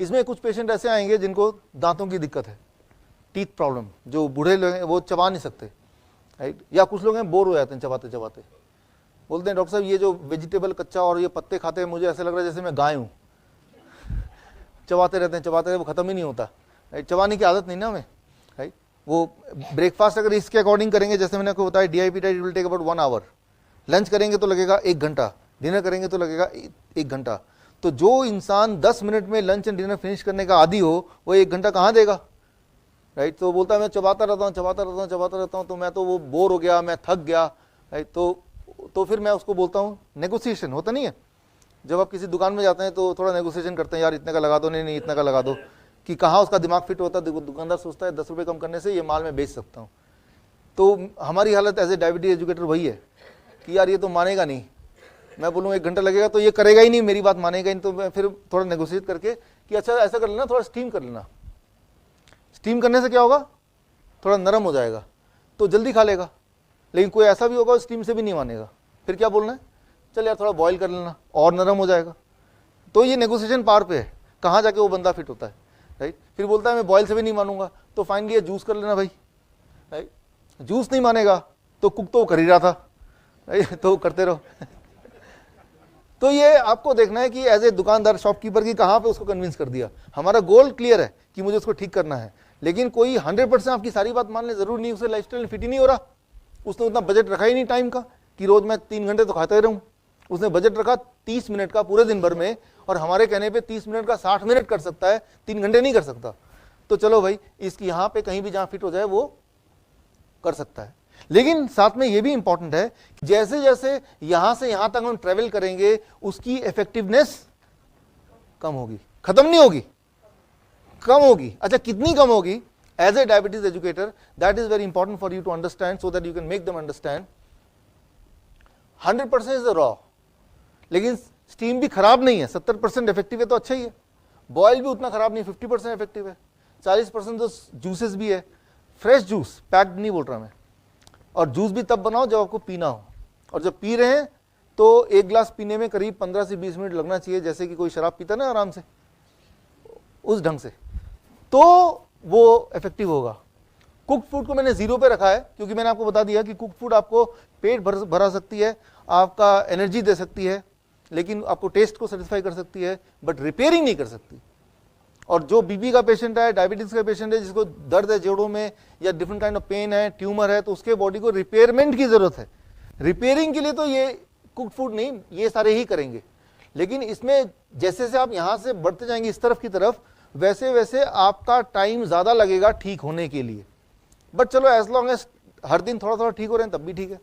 इसमें कुछ पेशेंट ऐसे आएंगे जिनको दांतों की दिक्कत है, टीथ प्रॉब्लम, जो बूढ़े लोग हैं वो चबा नहीं सकते, राइट। या कुछ लोग हैं बोर हो जाते हैं चबाते चबाते, बोलते हैं डॉक्टर साहब ये जो वेजिटेबल कच्चा और ये पत्ते खाते हैं मुझे ऐसा लग रहा है जैसे मैं गाय हूँ, चबाते रहते हैं चबाते रहते हैं, वो खत्म ही नहीं होता, राइट। चबाने की आदत नहीं ना हमें, राइट। वो ब्रेकफास्ट अगर इसके अकॉर्डिंग करेंगे, जैसे मैंने आपको बताया DIP diet will take about 1 hour, lunch करेंगे तो लगेगा 1 घंटा, डिनर करेंगे तो लगेगा 1 घंटा। तो जो इंसान 10 मिनट में लंच एंड डिनर फिनिश करने का आदी हो वो 1 घंटा कहाँ देगा, राइट। तो बोलता है मैं चबाता रहता हूँ चबाता रहता हूँ चबाता रहता हूँ, तो मैं तो वो बोर हो गया, मैं थक गया, राइट। तो फिर मैं उसको बोलता हूँ, नेगोशिएशन होता नहीं है, जब आप किसी दुकान में जाते हैं तो थोड़ा नेगोशिएशन करते हैं, यार इतने का लगा दो, नहीं इतना का लगा दो, कि कहाँ उसका दिमाग फिट होता है। दुकानदार सोचता है 10 रुपये कम करने से ये माल मैं बेच सकता हूँ। तो हमारी हालत एज ए डायबिटीज एजुकेटर वही है कि यार ये तो मानेगा नहीं, मैं बोलूँ 1 घंटा लगेगा तो ये करेगा ही नहीं, मेरी बात मानेगा ही नहीं। तो मैं फिर थोड़ा नेगोशिएट करके कि अच्छा ऐसा कर लेना, थोड़ा स्टीम कर लेना, स्टीम करने से क्या होगा, थोड़ा नरम हो जाएगा तो जल्दी खा लेगा। लेकिन कोई ऐसा भी होगा स्टीम से भी नहीं मानेगा, फिर क्या बोलना है, चल यार थोड़ा बॉईल कर लेना और नरम हो जाएगा। तो ये नेगोशिएशन पार पे है, कहाँ जाके वो बंदा फिट होता है, राइट। फिर बोलता है मैं बॉयल से भी नहीं मानूंगा, तो फाइनली ये जूस कर लेना भाई, राइट। जूस नहीं मानेगा तो कुक तो कर ही रहा था, राइट, तो करते रहो। तो ये आपको देखना है कि एज ए दुकानदार शॉपकीपर की कहाँ पे उसको कन्विंस कर दिया। हमारा गोल क्लियर है कि मुझे उसको ठीक करना है, लेकिन कोई 100% आपकी सारी बात मान ले जरूर नहीं, उसे लाइफस्टाइल फिट ही नहीं हो रहा, उसने उतना बजट रखा ही नहीं टाइम का कि रोज मैं 3 घंटे तो खाता ही रहूं। उसने बजट रखा 30 मिनट का पूरे दिन भर में, और हमारे कहने पे 30 मिनट का 60 मिनट कर सकता है, 3 घंटे नहीं कर सकता। तो चलो भाई इसकी यहाँ पे कहीं भी जहाँ फिट हो जाए वो कर सकता है। लेकिन साथ में ये भी इंपॉर्टेंट है कि जैसे जैसे यहां से यहां तक हम ट्रेवल करेंगे उसकी इफेक्टिवनेस कम होगी, खत्म नहीं होगी, कम होगी। अच्छा कितनी कम होगी, as a diabetes educator that is very important for you to understand, so that you can make them understand. 100% is raw, लेकिन स्टीम भी खराब नहीं है, 70% इफेक्टिव है तो अच्छा ही है। बॉयल भी उतना खराब नहीं, 50% इफेक्टिव है। 40% तो जूसेस भी है, फ्रेश जूस, पैक्ड नहीं बोल रहा मैं। और जूस भी तब बनाओ जब आपको पीना हो, और जब पी रहे हैं तो 1 गिलास पीने में करीब 15 से 20 मिनट लगना चाहिए, जैसे कि कोई शराब पीता ना आराम से, उस ढंग से, तो वो इफेक्टिव होगा। कुक फूड को मैंने 0 पे रखा है क्योंकि मैंने आपको बता दिया कि कुक फूड आपको पेट भरा सकती है, आपका एनर्जी दे सकती है, लेकिन आपको टेस्ट को सेटिस्फाई कर सकती है, बट रिपेयरिंग नहीं कर सकती। और जो बीपी का पेशेंट है, डायबिटीज का पेशेंट है, जिसको दर्द है जोड़ों में या डिफरेंट काइंड ऑफ पेन है, ट्यूमर है, तो उसके बॉडी को रिपेयरमेंट की जरूरत है। रिपेयरिंग के लिए तो ये कुक फूड नहीं, ये सारे ही करेंगे। लेकिन इसमें जैसे जैसे आप यहां से बढ़ते जाएंगे इस तरफ की तरफ, वैसे वैसे आपका टाइम ज्यादा लगेगा ठीक होने के लिए। बट चलो एज लॉन्ग एज हर दिन थोड़ा थोड़ा ठीक हो रहे हैं तब भी ठीक है।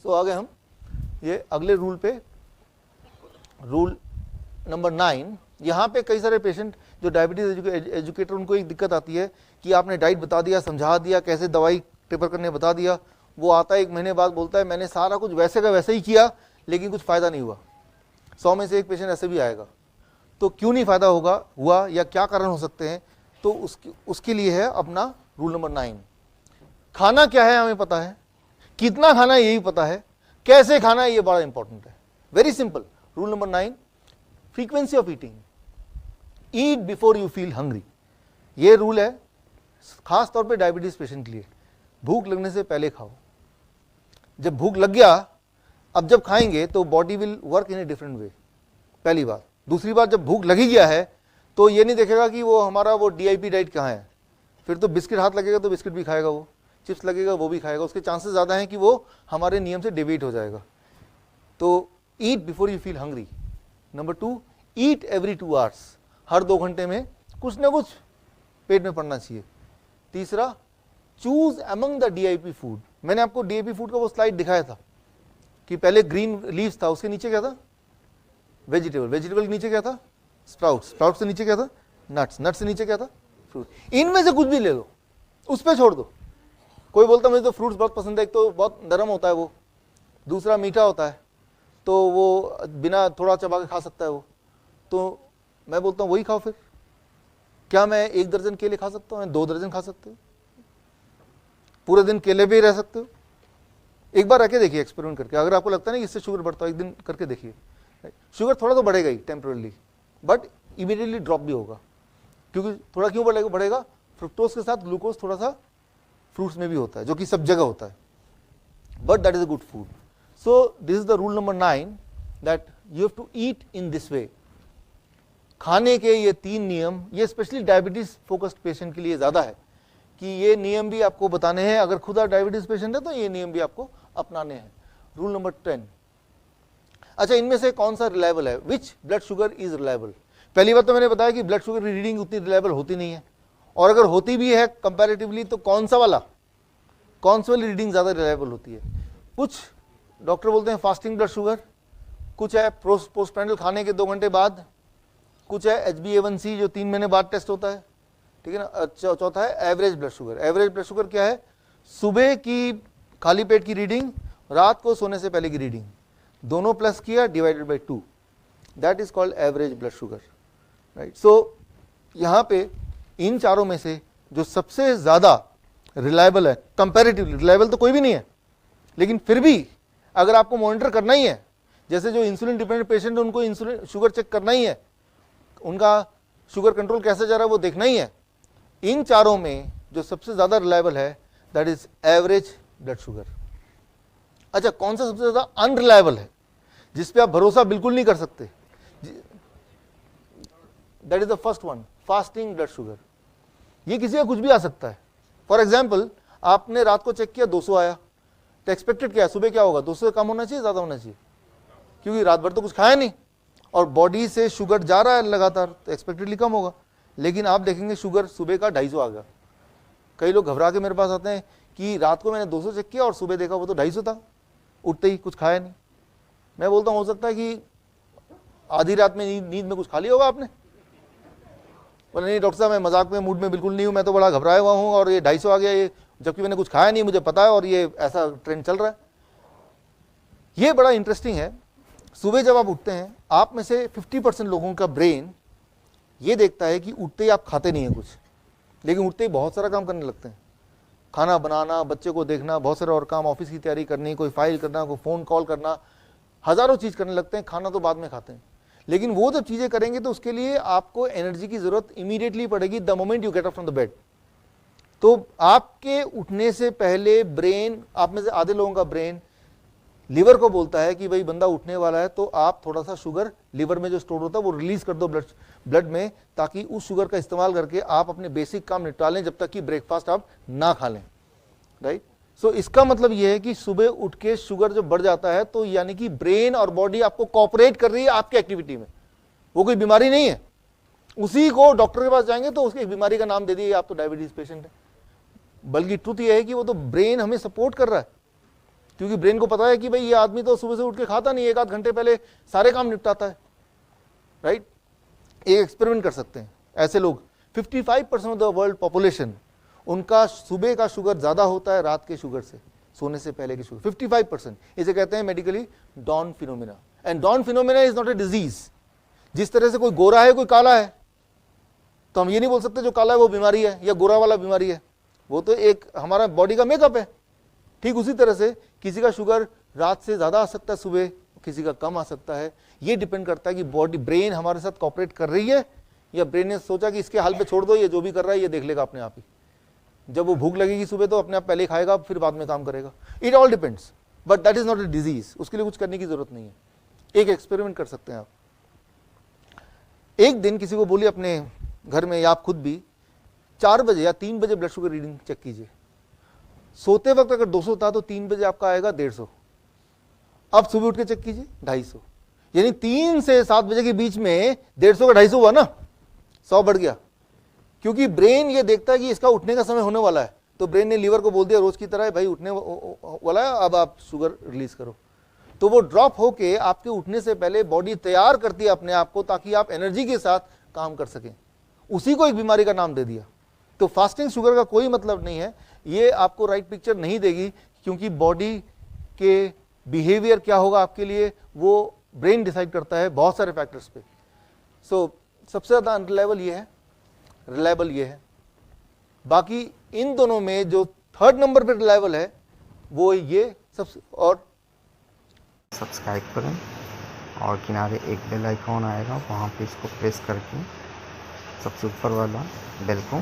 सो आगे हम ये अगले रूल पे, रूल नंबर 9। यहाँ पे कई सारे पेशेंट जो डायबिटीज एजुकेटर, उनको एक दिक्कत आती है कि आपने डाइट बता दिया, समझा दिया, कैसे दवाई टेपर करने बता दिया, वो आता है 1 महीने बाद बोलता है मैंने सारा कुछ वैसे का वैसे ही किया लेकिन कुछ फायदा नहीं हुआ। 100 में से 1 पेशेंट ऐसे भी आएगा। तो क्यों नहीं फायदा हुआ या क्या कारण हो सकते हैं, तो उसके लिए है अपना रूल नंबर 9। खाना क्या है हमें पता है, कितना खाना है यही पता है, कैसे खाना है ये बड़ा इंपॉर्टेंट है। Very simple. Rule number 9, frequency of eating, eat before you feel hungry. ये रूल है खास तौर पे डायबिटीज पेशेंट के लिए। भूख लगने से पहले खाओ। जब भूख लग गया, अब जब खाएंगे तो body will work in a different way, पहली बात। दूसरी बात, जब भूख लगी गया है तो ये नहीं देखेगा कि वो हमारा वो DIP डाइट कहाँ है, फिर तो बिस्किट हाथ लगेगा तो बिस्किट भी खाएगा, वो चिप्स लगेगा वो भी खाएगा, उसके चांसेस ज़्यादा हैं कि वो हमारे नियम से डिविएट हो जाएगा। तो eat before you feel hungry. Number 2, eat every 2 hours, हर 2 घंटे में कुछ ना कुछ पेट में पड़ना चाहिए। तीसरा, choose among the DIP food. मैंने आपको DIP फूड का वो स्लाइड दिखाया था कि पहले ग्रीन लीव्स था, उसके नीचे क्या था, वेजिटेबल के नीचे क्या था, स्प्राउट्स से नीचे क्या था, नट्स से नीचे क्या था, फ्रूट। इनमें से कुछ भी ले लो, उस पर छोड़ दो। कोई बोलता मुझे तो फ्रूट्स बहुत पसंद है, एक तो बहुत नरम होता है वो, दूसरा मीठा होता है, तो वो बिना थोड़ा चबा के खा सकता है वो, तो मैं बोलता हूँ वही खाओ। फिर क्या मैं 1 दर्जन केले खा सकता हूँ, 2 दर्जन खा सकते हो, पूरे दिन केले पे ही रह सकते हो। एक बार रह के देखिए एक्सपेरिमेंट करके, अगर आपको लगता है ना कि इससे शुगर बढ़ता है, एक दिन करके देखिए। शुगर थोड़ा तो बढ़ेगा ही टेम्परली, बट इमीडिएटली ड्रॉप भी होगा, क्योंकि थोड़ा क्यों बढ़ेगा, फ्रुक्टोज के साथ ग्लूकोज थोड़ा सा फ्रूट्स में भी होता है, जो कि सब जगह होता है, but that is a good food. So this is the rule number 9 that you have to eat in this way. खाने के ये 3 नियम, ये स्पेशली डायबिटीज फोकस्ड पेशेंट के लिए ज्यादा है कि ये नियम भी आपको बताने हैं. अगर खुद आप डायबिटीज पेशेंट है तो ये नियम भी आपको अपनाने हैं. Rule number 10. अच्छा, इनमें से कौन सा रिलायबल है, which blood sugar is reliable. पहली बात तो मैंने बताया कि ब्लड शुगर की रीडिंग उतनी रिलायबल होती नहीं है, और अगर होती भी है कंपैरेटिवली तो कौन सी वाली रीडिंग ज्यादा रिलायबल होती है. कुछ डॉक्टर बोलते हैं फास्टिंग ब्लड शुगर, कुछ है पोस्टप्रैंडल खाने के 2 घंटे बाद, कुछ है HbA1c जो 3 महीने बाद टेस्ट होता है, ठीक है ना. चौथा है average blood sugar. Average blood sugar क्या है, सुबह की खाली पेट की रीडिंग, रात को सोने से पहले की रीडिंग, दोनों प्लस किया divided by 2, that is called average blood sugar, right. So यहाँ पे इन चारों में से जो सबसे ज्यादा रिलायबल है, कंपैरेटिवली रिलायबल तो कोई भी नहीं है, लेकिन फिर भी अगर आपको मॉनिटर करना ही है, जैसे जो इंसुलिन डिपेंडेंट पेशेंट है उनको इंसुलिन शुगर चेक करना ही है, उनका शुगर कंट्रोल कैसे जा रहा है वो देखना ही है, इन चारों में जो सबसे ज्यादा रिलायबल है that is average blood sugar. अच्छा, कौन सा सबसे ज्यादा अनरिलायबल है, जिसपे आप भरोसा बिल्कुल नहीं कर सकते, that is the first one, fasting blood sugar. ये किसी का कुछ भी आ सकता है. फॉर एग्जाम्पल, आपने रात को चेक किया 200 आया, तो एक्सपेक्टेड क्या है, सुबह क्या होगा, 200 से कम होना चाहिए, ज्यादा होना चाहिए, क्योंकि रात भर तो कुछ खाया नहीं और बॉडी से शुगर जा रहा है लगातार, तो एक्सपेक्टेडली कम होगा. लेकिन आप देखेंगे शुगर सुबह का 250 आ गया. कई लोग घबरा के मेरे पास आते हैं कि रात को मैंने 200 चेक किया और सुबह देखा वो तो 250 था, उठते ही कुछ खाया नहीं. मैं बोलता हूँ हो सकता है कि आधी रात में नींद में कुछ खा लिया होगा आपने. बोले नहीं डॉक्टर साहब, मैं मजाक में मूड में बिल्कुल नहीं हूँ, मैं तो बड़ा घबराया हुआ हूँ और ये 250 आ गया, ये जबकि मैंने कुछ खाया नहीं, मुझे पता है, और ये ऐसा ट्रेंड चल रहा है. ये बड़ा इंटरेस्टिंग है. सुबह जब आप उठते हैं, आप में से 50% लोगों का ब्रेन ये देखता है कि उठते ही आप खाते नहीं हैं कुछ, लेकिन उठते ही बहुत सारा काम करने लगते हैं. खाना बनाना, बच्चे को देखना, बहुत सारे और काम, ऑफिस की तैयारी करनी, कोई फाइल करना, कोई फ़ोन कॉल करना, हज़ारों चीज़ करने लगते हैं. खाना तो बाद में खाते हैं, लेकिन वो जब चीज़ें करेंगे तो उसके लिए आपको एनर्जी की ज़रूरत इमीडिएटली पड़ेगी the moment you get up from the bed. तो आपके उठने से पहले ब्रेन, आप में से आधे लोगों का ब्रेन लीवर को बोलता है कि भाई बंदा उठने वाला है, तो आप थोड़ा सा शुगर लीवर में जो स्टोर होता है वो रिलीज कर दो ब्लड में, ताकि उस शुगर का इस्तेमाल करके आप अपने बेसिक काम निपटा लें जब तक कि ब्रेकफास्ट आप ना खा लें, राइट. सो इसका मतलब ये है कि सुबह उठ के शुगर जब बढ़ जाता है तो यानी कि ब्रेन और बॉडी आपको कोऑपरेट कर रही है आपकी एक्टिविटी में, वो कोई बीमारी नहीं है. उसी को डॉक्टर के पास जाएंगे तो उसकी एक बीमारी का नाम दे दिए, आप तो डायबिटीज पेशेंट है, बल्कि ट्रूथ ये है कि वो तो ब्रेन हमें सपोर्ट कर रहा है, क्योंकि ब्रेन को पता है कि भाई ये आदमी तो सुबह से उठ के खाता नहीं, 1 आध घंटे पहले सारे काम निपटाता है, राइट. एक एक्सपेरिमेंट कर सकते हैं. ऐसे लोग 55% ऑफ द वर्ल्ड पॉपुलेशन, उनका सुबह का शुगर ज्यादा होता है रात के शुगर से, सोने से पहले की शुगर. 55%. इसे कहते हैं medically dawn phenomena. And dawn phenomena is not a disease. जिस तरह से कोई गोरा है कोई काला है, तो हम ये नहीं बोल सकते जो काला है वो बीमारी है या गोरा वाला बीमारी है, वो तो एक हमारा बॉडी का मेकअप है. ठीक उसी तरह से किसी का शुगर रात से ज्यादा आ सकता है सुबह, किसी का कम आ सकता है. ये डिपेंड करता है कि बॉडी, ब्रेन हमारे साथ कॉपरेट कर रही है या ब्रेन ने सोचा कि इसके हाल पे छोड़ दो, ये जो भी कर रहा है ये देख लेगा अपने आप ही. जब वो भूख लगेगी सुबह तो अपने आप पहले खाएगा, फिर बाद में काम करेगा. It all depends, but that is not a disease. उसके लिए कुछ करने की जरूरत नहीं है. एक एक्सपेरिमेंट कर सकते हैं आप. एक दिन किसी को बोलिए अपने घर में या आप खुद भी 4 बजे या 3 बजे ब्लड शुगर रीडिंग चेक कीजिए. सोते वक्त अगर 200 था तो 3 बजे आपका आएगा 150. अब सुबह उठ के चेक कीजिए 250. यानी 3 से 7 बजे के बीच में 150 का 250 हुआ ना, 100 बढ़ गया. क्योंकि ब्रेन ये देखता है कि इसका उठने का समय होने वाला है, तो ब्रेन ने लीवर को बोल दिया रोज की तरह भाई उठने वाला है, अब आप शुगर रिलीज करो. तो वो ड्रॉप होके आपके उठने से पहले बॉडी तैयार करती है अपने आप को, ताकि आप एनर्जी के साथ काम कर सकें. उसी को एक बीमारी का नाम दे दिया. तो फास्टिंग शुगर का कोई मतलब नहीं है. ये आपको राइट पिक्चर नहीं देगी, क्योंकि बॉडी के बिहेवियर क्या होगा आपके लिए वो ब्रेन डिसाइड करता है बहुत सारे फैक्टर्स पे. सो सबसे ज्यादा अनरिलायबल ये है, रिलायबल ये है. बाकी इन दोनों में जो 3rd नंबर पे रिलायबल है वो ये सबसे. और सब्सक्राइब करें, और किनारे एक बेल आइकॉन आएगा, वहाँ पे इसको प्रेस करके सबसे ऊपर वाला बेल को